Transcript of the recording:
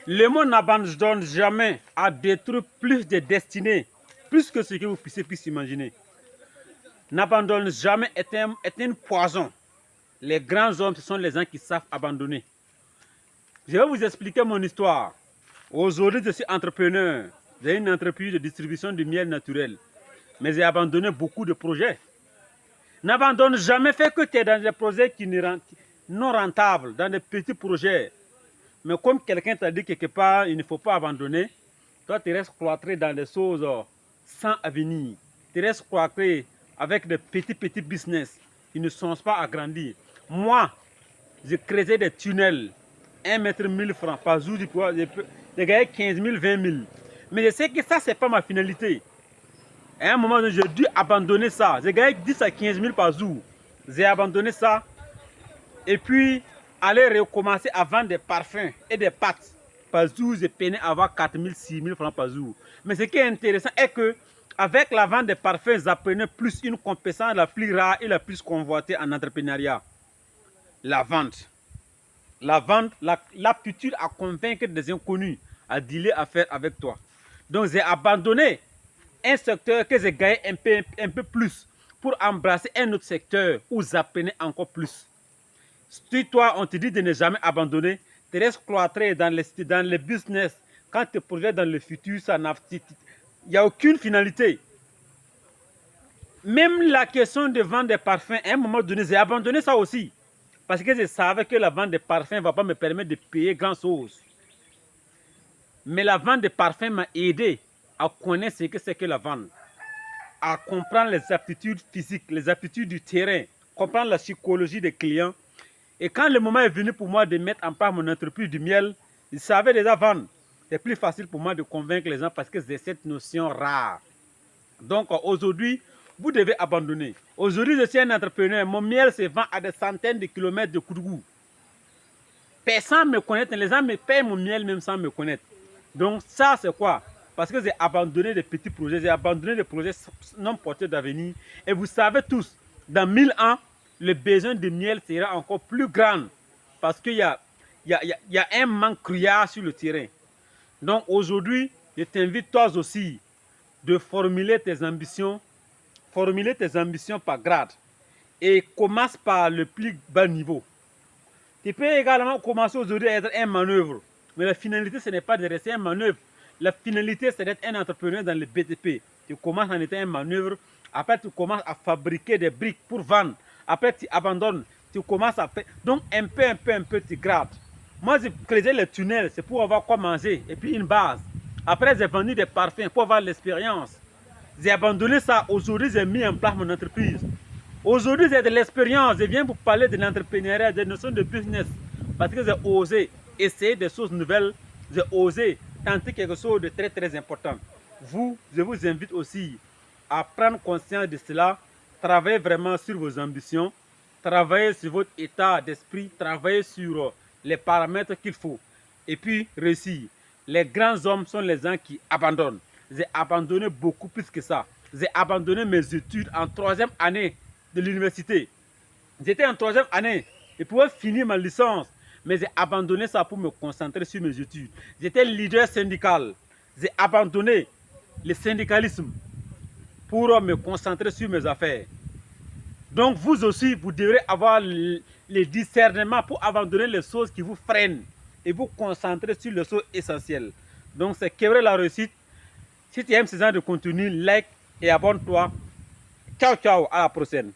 Le monde n'abandonne jamais à détruire plus de destinées, plus que ce que vous puissiez imaginer. N'abandonne jamais est un poison. Les grands hommes, ce sont les gens qui savent abandonner. Je vais vous expliquer mon histoire. Aujourd'hui, je suis entrepreneur. J'ai une entreprise de distribution de miel naturel. Mais j'ai abandonné beaucoup de projets. N'abandonne jamais, fait que tu es dans des projets qui non rentables, dans des petits projets. Mais comme quelqu'un t'a dit quelque part, il ne faut pas abandonner, toi tu restes cloîtré dans des choses sans avenir. Tu restes cloîtré avec des petits business qui ne sont pas agrandis. Moi, je créais des tunnels, 1 mètre 1000 francs par jour, j'ai gagné 15 000, 20 000. Mais je sais que ça, ce n'est pas ma finalité. À un moment donné, j'ai dû abandonner ça. J'ai gagné 10 à 15 000 par jour. J'ai abandonné ça. Et puis, aller recommencer à vendre des parfums et des pâtes. Par jour, j'ai peiné à avoir 4 000, 6 000 francs par jour. Mais ce qui est intéressant est que, avec la vente des parfums, j'apprenais plus une compétence la plus rare et la plus convoitée en entrepreneuriat. La vente. La vente, l'aptitude à convaincre des inconnus à dealer à faire avec toi. Donc, j'ai abandonné un secteur que j'ai gagné un peu plus pour embrasser un autre secteur où j'apprenais encore plus. Si toi, on te dit de ne jamais abandonner, tu restes cloîtré dans les business, quand tu projettes dans le futur, il n'y a aucune finalité. Même la question de vendre des parfums, à un moment donné, j'ai abandonné ça aussi. Parce que je savais que la vente des parfums ne va pas me permettre de payer grand chose. Mais la vente des parfums m'a aidé à connaître ce que c'est que la vente, à comprendre les aptitudes physiques, les aptitudes du terrain, comprendre la psychologie des clients. Et quand le moment est venu pour moi de mettre en place mon entreprise du miel, je savais déjà vendre. C'est plus facile pour moi de convaincre les gens parce que j'ai cette notion rare. Donc aujourd'hui, vous devez abandonner. Aujourd'hui, je suis un entrepreneur. Mon miel se vend à des centaines de kilomètres de Kourgou. Personne ne me connaît. Les gens me payent mon miel même sans me connaître. Donc ça, c'est quoi? Parce que j'ai abandonné des petits projets, j'ai abandonné des projets non porteurs d'avenir. Et vous savez tous, dans 1000 ans, le besoin de miel sera encore plus grand. Parce qu'il y a un manque criard sur le terrain. Donc aujourd'hui, je t'invite toi aussi de formuler tes ambitions par grade. Et commence par le plus bas niveau. Tu peux également commencer aujourd'hui à être un manœuvre. Mais la finalité, ce n'est pas de rester un manœuvre. La finalité, c'est d'être un entrepreneur dans le BTP. Tu commences en étant un manœuvre. Après, tu commences à fabriquer des briques pour vendre. Après, tu abandonnes. Tu commences à faire. Donc, un peu, tu grades. Moi, j'ai créé les tunnels. C'est pour avoir quoi manger. Et puis, une base. Après, j'ai vendu des parfums pour avoir l'expérience. J'ai abandonné ça. Aujourd'hui, j'ai mis en place mon entreprise. Aujourd'hui, j'ai de l'expérience. Je viens vous parler de l'entrepreneuriat, des notions de business. Parce que j'ai osé essayer des choses nouvelles. J'ai osé tenter quelque chose de très important. Je vous invite aussi à prendre conscience de cela. Travaillez vraiment sur vos ambitions. Travaillez sur votre état d'esprit. Travaillez sur les paramètres qu'il faut. Et puis, réussir. Les grands hommes sont les gens qui abandonnent. J'ai abandonné beaucoup plus que ça. J'ai abandonné mes études en 3e année de l'université. J'étais en 3e année. Je pouvais finir ma licence. Mais j'ai abandonné ça pour me concentrer sur mes études. J'étais leader syndical. J'ai abandonné le syndicalisme pour me concentrer sur mes affaires. Donc vous aussi, vous devrez avoir le discernement pour abandonner les choses qui vous freinent et vous concentrer sur les choses essentielles. Donc c'est Kébré la réussite. Si tu aimes ce genre de contenu, like et abonne-toi. Ciao, ciao, à la prochaine.